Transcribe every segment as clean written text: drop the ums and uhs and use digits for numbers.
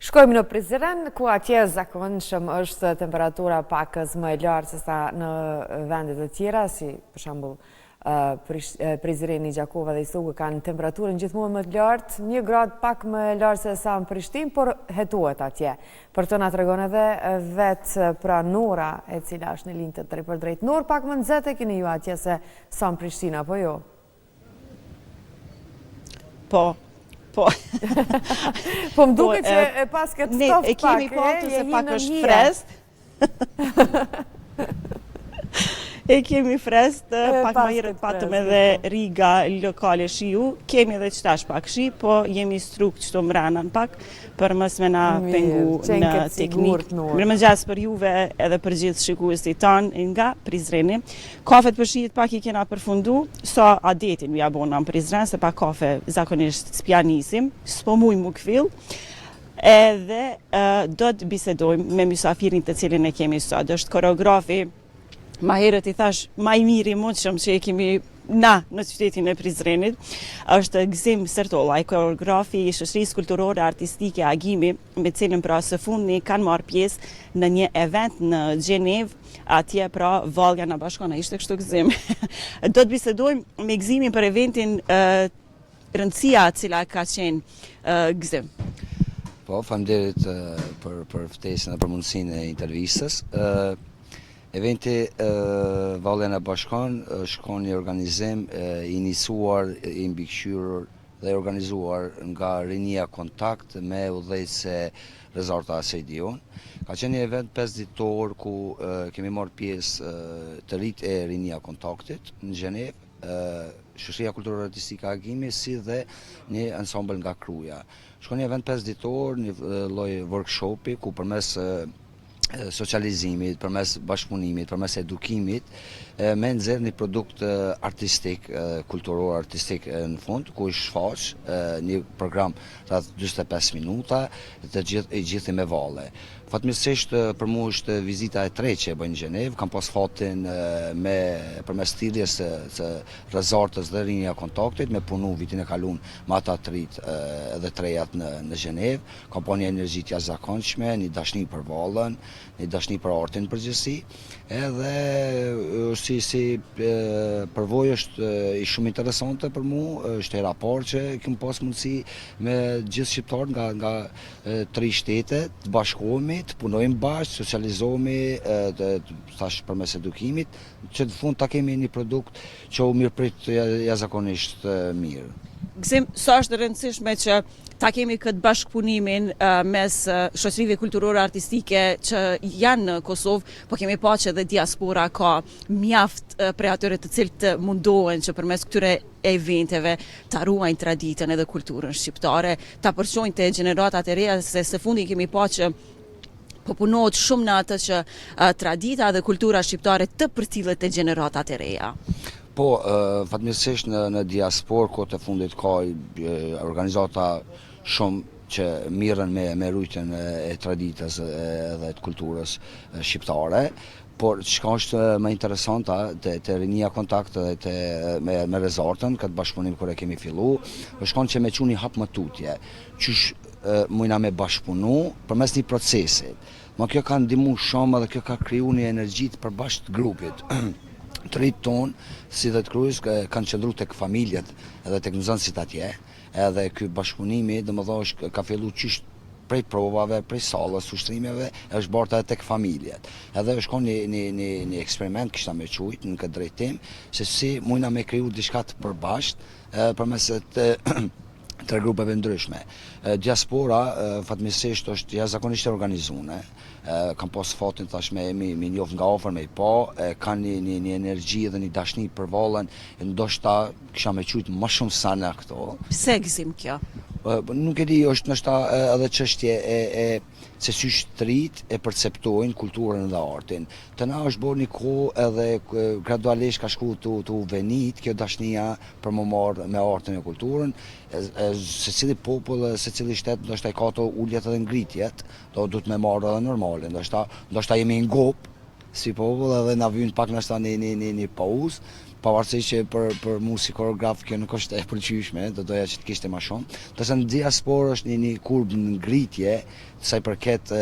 Shkojmë në Prizren, ku atje zakonshëm është temperatura pakës më e lartë se sa në vendet e tjera, si për shembull Prizreni, Gjakova dhe Isugu kanë temperaturën gjithmonë më të lartë, 1 gradë pak më e lartë se sa në Prishtinë, por hetuet atje. Për të na tregon edhe vetë pra Nora, e cila është në linjë të drejtpërdrejtë. Nor, pak më nxehtë keni ju atje se sa në Prishtinë, apo jo? Po. Po më duke që pas këtë ftoft pak, e kemi patur se pak është frest. E kemi frest, pak më herët patëm edhe riga lokale shiu, kemi edhe qëtash pak shi, po jemi struk qëto mranan pak, për mës me na pengu në teknik. Mirëmëngjes për juve edhe për gjithë shikuesit tanë nga Prizreni. Kafet për shiit pak i kena përfundu, sa adetin vi abona në Prizren, se pa kafe zakonisht s'pjanisim, s'po muj mu këfil. Edhe do të bisedojmë me mysafirin të cilin e kemi sot, është koreografi. Ma herët i thash, ma i miri mundshëm që e kemi na në qytetin e Prizrenit, është Gzim Sertollaj, koreografi i shoqërisë kulturore artistike Agimi, me cilën pra së fundmi kanë marrë pjesë në një event në Gjenevë, atje pra vallja na bashkon, ishte kështu Gzim. Do të bisedojmë me Gzimin për eventin rëndësia cila ka qenë Gzim. Po, faleminderit për ftesën dhe për mundësinë e intervistës. Eventi Vallja na bashkon shkon një organizim i nisuar, i mbikëqyrur dhe organizuar nga Rinia Kontakt me udhëheqëse Rezarta Sejdion. Ka qenë një event 5 ditor ku kemi marrë pjesë të rit e Rinia Kontaktit në Gjenevë, Shoqëria Kulturore Artistike Agimi, si dhe një ensemble nga Kruja. Shkon një event 5 ditor, një lloj workshopi ku përmes socializimit, përmes bashkëpunimit, përmes edukimit, me nxjerr një produkt artistik, kulturor artistik në fund, ku i shfaq një program rreth 45 minuta, të gjithë me valle. Fatmirësisht për mua është vizita e tretë që e bëj në Gjenevë, kam pas fatin përmes thirrjes së Rezartës dhe Rinia Kontaktit me punu vitin e kaluar me ata të rit edhe trejat në Gjenevë. Kam pa një energji të jashtëzakonshme, një dashni për vallën, një dashni për artin në përgjithësi, edhe si përvojë është i shumë interesante për mua, është hera parë që kem pas mundësi me gjithë shqiptarët nga 3 shtete të bashkohemi, të punojmë bashkë, socializohemi, thash përmes edukimit, që në fund ta kemi një produkt që u mirëprit jashtëzakonisht mirë. Gzim, sa është rëndësishme që ta kemi këtë bashkëpunimin mes shoqërive kulturore artistike që janë në Kosovë, po kemi pa që edhe diaspora ka mjaft prej atyre të cilët mundohen që përmes këtyre eventeve ta ruajnë traditën edhe kulturën shqiptare, ta përçojnë te gjeneratat e reja, se së fundi kemi pa që po punohet shumë në atë që tradita dhe kultura shqiptare të përcillet te gjeneratat e reja. Po, fatmirësisht në diasporë kohët e fundit ka organizata shumë që mirën me rujtjen e traditës dhe të kulturës shqiptare, por çka është më interesante te Rinia Kontakt dhe me Rezartën, këtë bashkëpunim kur e kemi fillu, është që me çuni hap më tutje, qysh mujna me bashkëpunu përmes një procesi. Ma kjo ka ndihmu shumë dhe kjo ka kriju një energji të përbashkët grupit. Të rit tonë, si dhe të Krujës, kanë qëndru tek familjet edhe tek nxënësit atje, edhe ky bashkëpunimi domethënë ka fillu qysh prej provave, prej sallës, ushtrimeve, është barta tek familjet. Edhe është një eksperiment kishta me qujt në këtë drejtim, se si mujna me kriju diçka të përbashkët përmes të grupeve ndryshme. Diaspora, fatmirësisht, është jashtëzakonisht e organizuar. Kam pas fatin tash me njoft nga afër me i pa, kanë një energji dhe një dashni për vallën, ndoshta kisha me qujt më shumë sa në këto. Pse Gzim kjo? Nuk e di, është ndoshta edhe çështje se si shtrit e perceptojnë kulturën dhe artin. Të na është bërë një kohë edhe gradualisht ka shku të venit kjo dashnia për më marrë me artin e kulturën, secili popull, secili shtet ndoshta i ka ato uljet edhe ngritjet, do duhet me marrë edhe normale, ndoshta jemi ngop si popull edhe na vjen pak nashta një pauzë. Pavarësisht që për mu si koreograf kjo nuk është e pëlqyeshme, do doja që të kishte më shumë. Tëse në diasporë është një kurbë në ngritje sa i përket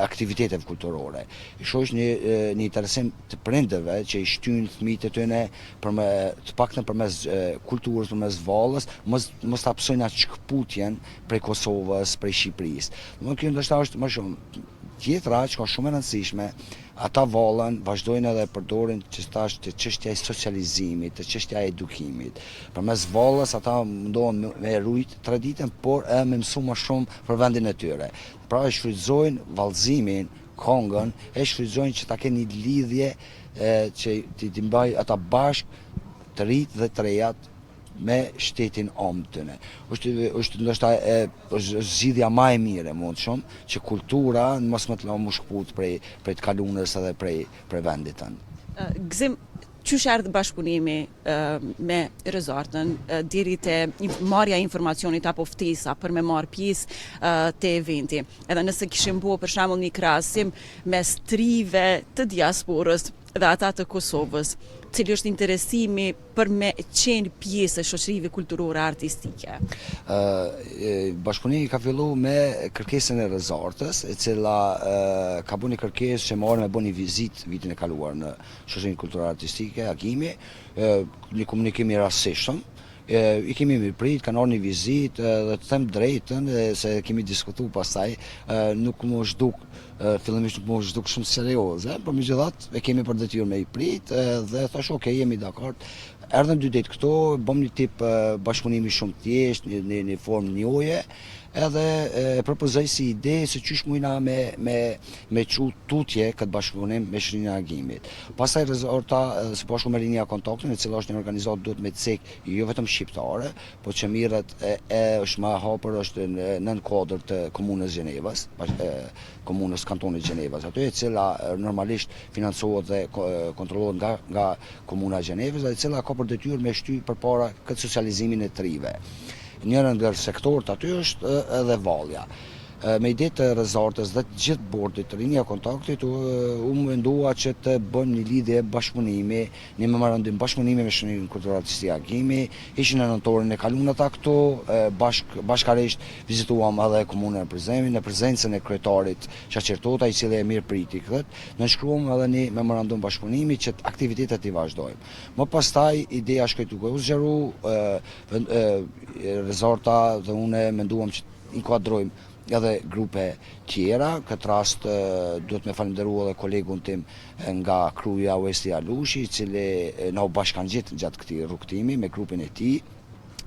aktiviteteve kulturore. I shoh një interesim të prindërve që i shtyn fëmijët e tyre të paktën përmes kulturës, përmes vallës, mos ta psojnë atë shkputjen prej Kosovës, prej Shqipërisë. Domethënë kjo ndoshta është më shumë. Tjetra që ka shumë e rëndësishme, ata vallën vazhdojnë edhe përdorin që thash të çështja e socializimit, të çështja e edukimit. Përmes vallës ata mundohen me rujt traditën, por edhe me mësu më shumë për vendin e tyre. Pra e shfrytëzojnë vallëzimin, kongën, e shfrytëzojnë që ta kenë një lidhje që t'i mbaj ata bashk të rit dhe të rejat me shtetin tëne. Është ndoshta është zgjidhja më e mirë mund shumë që kultura mos më të lëmë shkput prej të kalunës edhe prej vendit tonë. Gzim, qysh erdhi bashkëpunimi me Rezartën deri te marrja e informacionit apo ftesa për me marr pjesë te eventi. Edhe nëse kishim bërë për shembull një krahasim mes trive të diasporës dhe ata të Kosovës, cili është interesimi për me qenë pjesë e shoqërive kulturore artistike? Bashkëpunimi ka fillu me kërkesën e Rezartës, e cila ka bërë një kërkesë që me bërë një vizitë vitin e kaluar në shoqërinë kulturore artistike, Agimi, një komunikim i rastësishëm. I kemi mirëprit, kanë ardhur një vizitë dhe të them drejtën se kemi diskutuar pastaj, nuk më zhduk fillimisht nuk më zhduk shumë serioze, por megjithatë e kemi për detyrë me i prit dhe thash ok, jemi dakord. Erdhëm 2 ditë këtu, bëm një tip bashkëpunimi shumë thjesht, një formë njohje, edhe propozoj si ide se qysh mujna me çu tutje këtë bashkëpunim me shoqërinë e Agimit. Pastaj Rezarta së bashku me Rinia Kontaktin, e cila është një organizatë duhet me cek jo vetëm shqiptare, por që mirët është më e hapur, është nën kuadër të komunës Gjenevës, komunës kantonit Gjenevës, aty e cila normalisht financohet dhe kontrollohet nga komuna e Gjenevës, dhe e cila ka për detyrë me shty përpara këtë socializimin e trive. Njërën nga sektorët aty është edhe vallja. Me ide të Rezartës dhe të gjithë bordit të Rinia Kontaktit, u mendua që të bën një lidhje bashkëpunimi, një memorandim bashkëpunimi me shoqërinë kulturore artistike Agimi, ishin në nëntorin e kalunat këtu, bashkarisht vizituam edhe komunën e Prezemit në prezencën e kryetarit Shaqertota, i cili e mirë priti këtë, nënshkruam edhe një memorandum bashkëpunimi që aktivitetet i vazhdojmë. Më pastaj ideja shkoi duke u zgjeru, Rezarta dhe unë menduam që inkuadrojmë edhe grupe tjera. Këtë rast duhet me falenderoj edhe kolegun tim nga Kruja Uesti Alushi, i cili na u bashkangjit gjatë këtij rrugtimi me grupin e tij,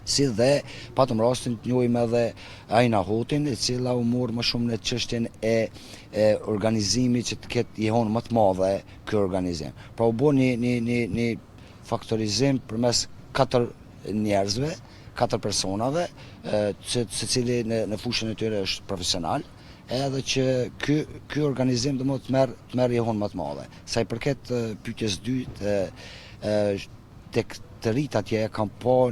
si dhe patëm rastin të njohim edhe Aina Hotin, e cila u mor më shumë në çështjen e organizimit që të ketë jehon më të madhe ky organizim. Pra u bë një faktorizim përmes 4 njerëzve, 4 personave, secili në fushën e tyre është profesional, edhe që ky organizim të merr jehon më të madhe. Sa i përket pyetjes dytë, tek të rit atje kam pa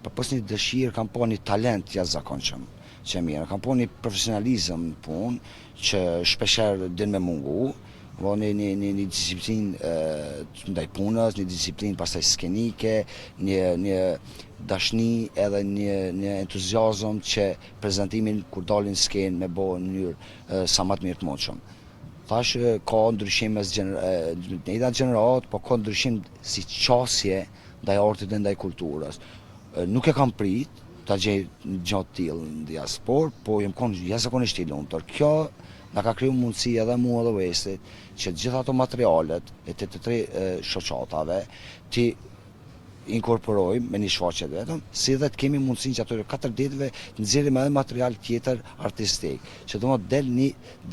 përpos një dëshirë, kam pa një talent jashtëzakonshëm që mirë, kam pa një profesionalizëm në punë që shpeshherë din me mungu. Një disiplinë ndaj punës, një disiplinë pastaj skenike, një dashni edhe një entuziazëm që prezantimin kur dalin skenë me bëu në mënyrë sa më të mirë të mundshëm. Thash ka ndryshim mes gjenerat, po ka ndryshim si qasje ndaj artit dhe ndaj kulturës. Nuk e kam prit ta gjej gjatë tillë në diasporë, po jam jashtëzakonisht i lumtur. Kjo na ka kriju mundësi edhe mua dhe Uestit që gjithë ato materialet e të 3 shoqatave ti inkorporojmë me një shfaqje vetëm, si dhe të kemi mundësinë që ato 4 ditëve të nxjerrim edhe material tjetër artistik, që do të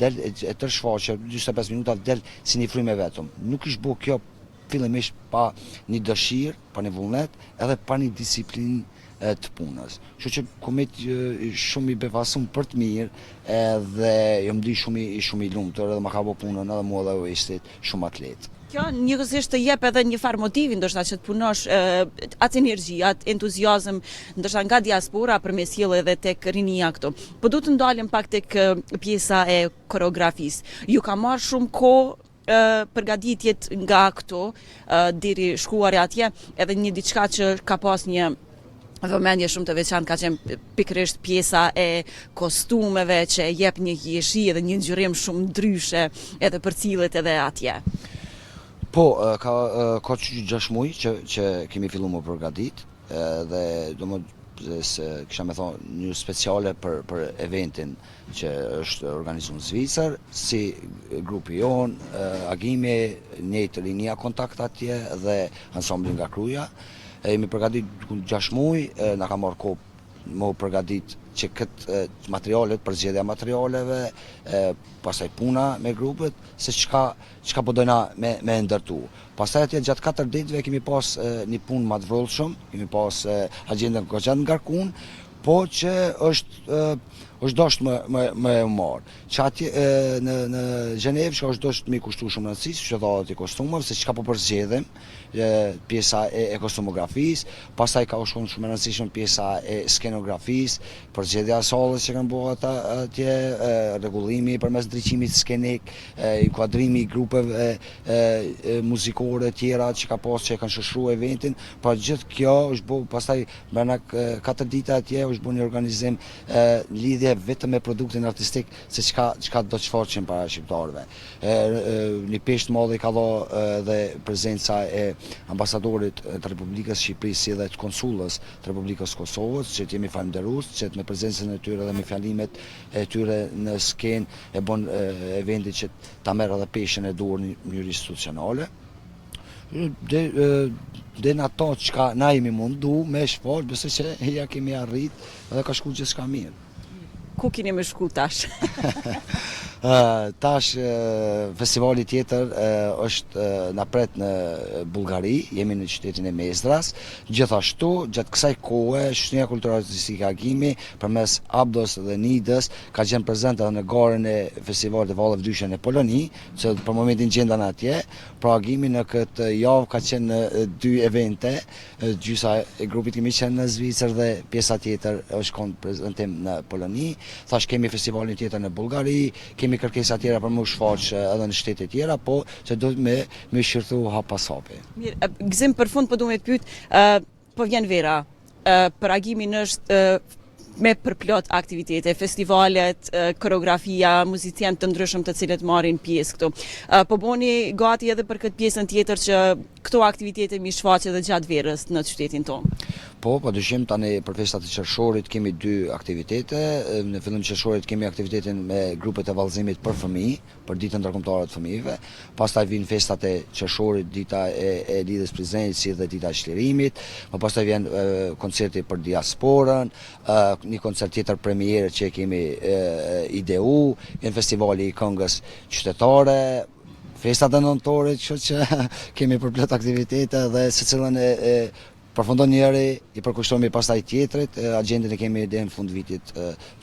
del e tërë shfaqja 45 minuta del si një frymë vetëm. Nuk është bërë kjo fillimisht pa një dëshirë, pa një vullnet, edhe pa një disiplinë të punës. Kështu që komet shumë i befasum për të mirë, edhe jam di shumë i lumtur, edhe më ka bërë punën edhe mua dhe Uestit shumë atlet. Kjo njëkohësisht të jep edhe një farë motivi ndoshta që të punosh atë energji, atë entuziazëm ndoshta nga diaspora për me sjellë edhe tek rinia këtu. Po duhet të ndalim pak tek pjesa e koreografisë. Ju ka marrë shumë kohë përgatitjet nga këto deri shkuar atje, edhe një diçka që ka pas një vëmendje shumë të veçantë ka qenë pikërisht pjesa e kostumeve që jep një hijeshi edhe një ngjyrim shumë ndryshe edhe për cilët edhe atje. Po, ka që 6 muaj që kemi fillu më përgatit dhe do më kisha me thonë një speciale për eventin që është organizuar në Zvicër, si grupi jonë, Agimi, njëjtë linja kontakt atje dhe ansambli nga Kruja. Jemi përgatit 6 muaj, na ka marrë kohë më përgatit që këtë materialet, përzgjedhja materialeve, pastaj puna me grupet, se çka po dojna me ndërtu. Pastaj atje gjatë 4 ditëve kemi pas një punë më të vrullshëm, kemi pas agjendën goxha të ngarkuar, po që është dosht më e marë. Që atje në Gjenevë që është dosht me kushtu shumë rëndësi, që dha të kostumëve, se çka po përzgjedhim, pjesa e kostumografisë, pastaj ka shkuar shumë e rëndësishme pjesa e skenografisë, përzgjedhja e sallës që kanë bërë ata atje, rregullimi përmes ndriçimit skenik, inkuadrimi i grupeve muzikore tjera që ka pasur që kanë shoqëruar eventin, pra gjithë kjo është bërë pastaj brenda 4 ditë atje është bërë një organizim lidhje vetëm me produktin artistik se çka do të shfaqen para shqiptarëve. Një peshë të madhe ka dhënë edhe prezenca e ambasadorit të Republikës Shqipërisë si dhe të konsullës të Republikës Kosovës, që jemi falënderues, që me prezencën e tyre dhe me fjalimet e tyre në skenë e bën eventin që ta merr edhe peshën e duhur në mënyrë institucionale. Dhe në ato që na jemi mundu me shfaq, besoj që ja kemi arrit dhe ka shku gjithçka mirë. Ku keni më shku tash? Tash festivali tjetër është na pret në Bullgari, jemi në qytetin e Mezdras. Gjithashtu, gjatë kësaj kohe, Shoqëria Kulturore Artistike Agimi përmes Abdos dhe Nidës ka qenë prezente në garën e festivalit të Vallë Vdyshën në Poloni, që për momentin gjendan atje. Pra Agimi në këtë javë ka qenë në 2 evente, gjysa e grupit kemi qenë në Zvicër dhe pjesa tjetër është konë prezentim në Poloni. Thash kemi festivalin tjetër në Bullgari, kemi kërkesa tjera për më shfaq edhe në shtete tjera, po që do me shqyrthu hap pas hapi. Mirë, gëzim për fund po duhet pyet, po vjen vera, për Agimin është me përplot aktivitete, festivalet, koreografia, muzician të ndryshëm të cilët marrin pjesë këtu. Po boni gati edhe për këtë pjesën tjetër që këto aktivitete mi shfaqet edhe gjatë verës në qytetin tonë? Po, padyshim tani për festat e qershorit kemi 2 aktivitete. Në fillim të qershorit kemi aktivitetin me grupet e vallëzimit për fëmijë, për ditën ndërkombëtare të fëmijëve. Pastaj vijnë festat e qershorit, dita e lidhjes Prizrenit si dhe dita e çlirimit. Më pastaj vjen koncerti për diasporën, një koncert tjetër premierë që kemi IDU, vjen festivali i këngës qytetare, festat e nëntorit, kështu që kemi përplot aktivitete dhe secilën përfundon njëri, i përkushtohemi pastaj tjetrit, agjendën e kemi deri në fund vitit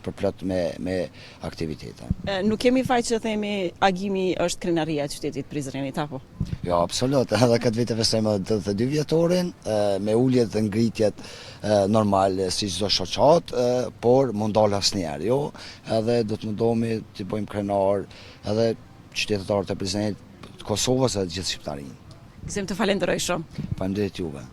përplot me aktivitete. Nuk kemi faj që themi Agimi është krenaria e qytetit Prizrenit, apo? Jo, absolut, edhe këtë vit e festojmë 82 vjetorin, me uljet dhe ngritjet normal si çdo shoqat, por mundal asnjëherë, jo, edhe do të mundohemi të bëjmë krenar edhe qytetarët e Prizrenit, të Kosovës dhe gjithë shqiptarinë. Gëzim të falenderoj shumë. Faleminderit juve.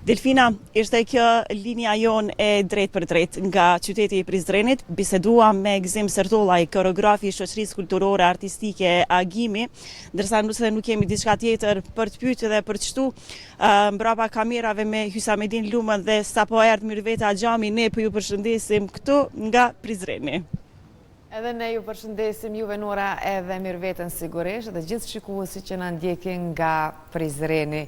Delfina, ishte kjo linja jon e drejt për drejt nga qyteti i Prizrenit. Bisedua me Gëzim Sertollaj, koreografi i Shoqërisë Kulturore Artistike Agimi, ndërsa nëse nuk kemi diçka tjetër për të pyetur dhe për të shtu mbrapa kamerave me Hysamedin Lumën dhe sapo erdhi Mirveta Xhami, ne po ju përshëndesim këtu nga Prizreni. Edhe ne ju përshëndesim juve Nora edhe Mirvetën sigurisht dhe gjithë shikuesit që na ndjekin nga Prizreni.